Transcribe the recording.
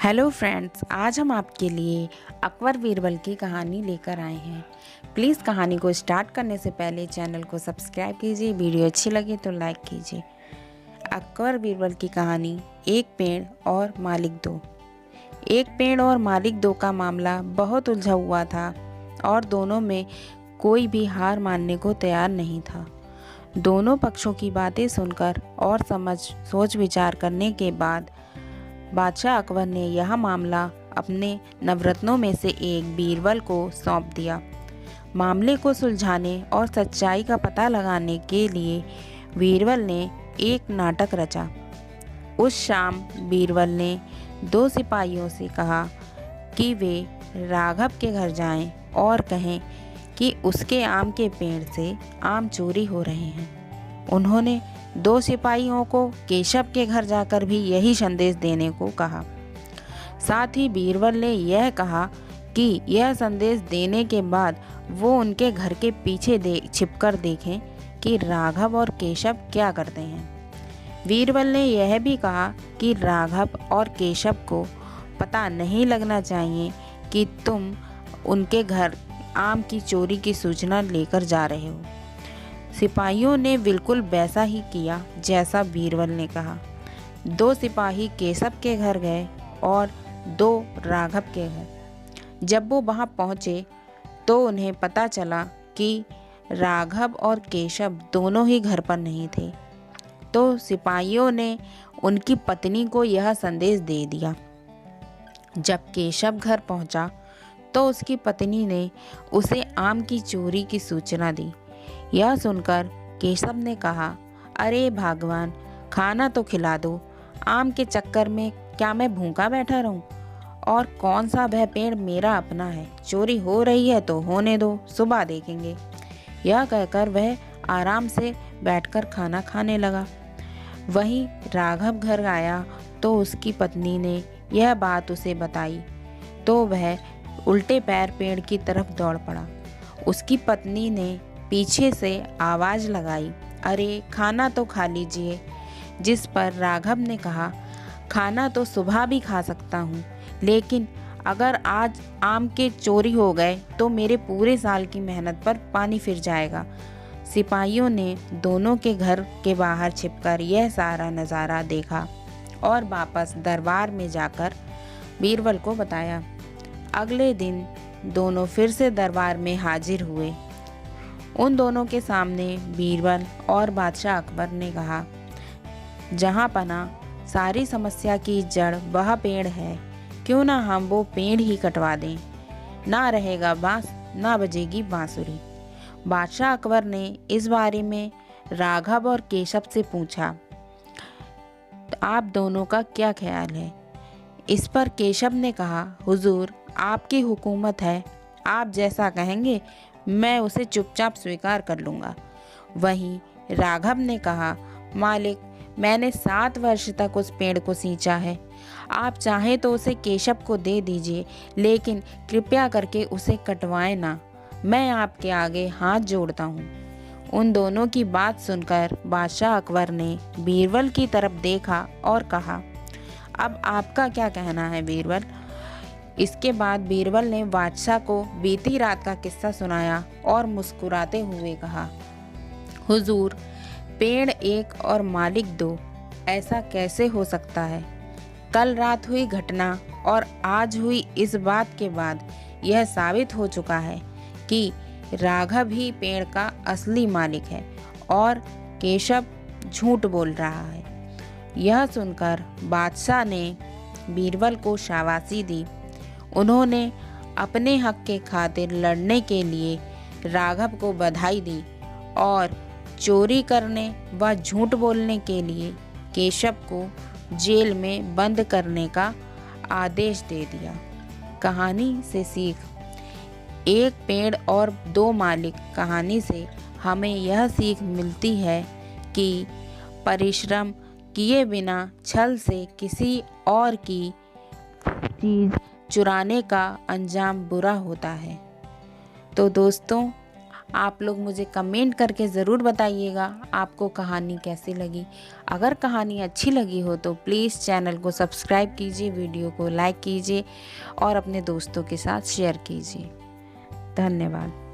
Hello friends, आज हम आपके लिए अकबर बीरबल की कहानी लेकर आए हैं। प्लीज़ कहानी को स्टार्ट करने से पहले चैनल को सब्सक्राइब कीजिए। वीडियो अच्छी लगे तो लाइक कीजिए। अकबर बीरबल की कहानी एक पेड़ और मालिक दो। एक पेड़ और मालिक दो का मामला बहुत उलझा हुआ था और दोनों में कोई भी हार मानने को तैयार नहीं था। दोनों पक्षों की बातें सुनकर और सोच विचार करने के बाद बादशाह अकबर ने यह मामला अपने नवरत्नों में से एक बीरबल को सौंप दिया। मामले को सुलझाने और सच्चाई का पता लगाने के लिए बीरबल ने एक नाटक रचा। उस शाम बीरबल ने दो सिपाहियों से कहा कि वे राघव के घर जाएं और कहें कि उसके आम के पेड़ से आम चोरी हो रहे हैं। उन्होंने दो सिपाहियों को केशव के घर जाकर भी यही संदेश देने को कहा। साथ ही बीरबल ने यह कहा कि यह संदेश देने के बाद वो उनके घर के पीछे छिपकर देखें कि राघव और केशव क्या करते हैं। बीरबल ने यह भी कहा कि राघव और केशव को पता नहीं लगना चाहिए कि तुम उनके घर आम की चोरी की सूचना लेकर जा रहे हो। सिपाहियों ने बिल्कुल वैसा ही किया जैसा बीरबल ने कहा। दो सिपाही केशव के घर गए और दो राघव के घर। जब वो वहां पहुंचे तो उन्हें पता चला कि राघव और केशव दोनों ही घर पर नहीं थे। तो सिपाहियों ने उनकी पत्नी को यह संदेश दे दिया। जब केशव घर पहुंचा तो उसकी पत्नी ने उसे आम की चोरी की सूचना दी। यह सुनकर केशव ने कहा, अरे भगवान, खाना तो खिला दो। आम के चक्कर में क्या मैं भूखा बैठा रहूं? और कौन सा वह पेड़ मेरा अपना है? चोरी हो रही है तो होने दो, सुबह देखेंगे। यह कहकर वह आराम से बैठकर खाना खाने लगा। वहीं राघव घर आया तो उसकी पत्नी ने यह बात उसे बताई तो वह उल्टे पैर पेड़ की तरफ दौड़ पड़ा। उसकी पत्नी ने पीछे से आवाज लगाई, अरे खाना तो खा लीजिए। जिस पर राघव ने कहा, खाना तो सुबह भी खा सकता हूँ, लेकिन अगर आज आम के चोरी हो गए तो मेरे पूरे साल की मेहनत पर पानी फिर जाएगा। सिपाहियों ने दोनों के घर के बाहर छिपकर यह सारा नज़ारा देखा और वापस दरबार में जाकर बीरबल को बताया। अगले दिन दोनों फिर से दरबार में हाजिर हुए। उन दोनों के सामने बीरबल और बादशाह अकबर ने कहा, जहाँ पना सारी समस्या की जड़ वह पेड़ है, क्यों ना हम वो पेड़ ही कटवा दें। ना रहेगा बांस, ना बजेगी बांसुरी। बादशाह अकबर ने इस बारे में राघव और केशव से पूछा, तो आप दोनों का क्या ख्याल है? इस पर केशव ने कहा, हुजूर, आपकी हुकूमत है, आप जैसा कहेंगे मैं उसे चुपचाप स्वीकार कर लूँगा। वहीं राघव ने कहा, मालिक, मैंने 7 वर्ष तक उस पेड़ को सींचा है। आप चाहें तो उसे केशव को दे दीजिए, लेकिन कृपया करके उसे कटवाएं ना। मैं आपके आगे हाथ जोड़ता हूँ। उन दोनों की बात सुनकर बादशाह अकबर ने बीरबल की तरफ देखा और कहा, अब आपका क्या कहना है बीरबल? इसके बाद बीरबल ने बादशाह को बीती रात का किस्सा सुनाया और मुस्कुराते हुए कहा, हुजूर, पेड़ एक और मालिक दो, ऐसा कैसे हो सकता है? कल रात हुई घटना और आज हुई इस बात के बाद यह साबित हो चुका है कि राघव ही पेड़ का असली मालिक है और केशव झूठ बोल रहा है। यह सुनकर बादशाह ने बीरबल को शाबाशी दी। उन्होंने अपने हक के खातिर लड़ने के लिए राघव को बधाई दी और चोरी करने व झूठ बोलने के लिए केशव को जेल में बंद करने का आदेश दे दिया। कहानी से सीख। एक पेड़ और दो मालिक कहानी से हमें यह सीख मिलती है कि परिश्रम किए बिना छल से किसी और की चीज़ चुराने का अंजाम बुरा होता है। तो दोस्तों, आप लोग मुझे कमेंट करके ज़रूर बताइएगा आपको कहानी कैसी लगी। अगर कहानी अच्छी लगी हो तो प्लीज़ चैनल को सब्सक्राइब कीजिए, वीडियो को लाइक कीजिए और अपने दोस्तों के साथ शेयर कीजिए। धन्यवाद।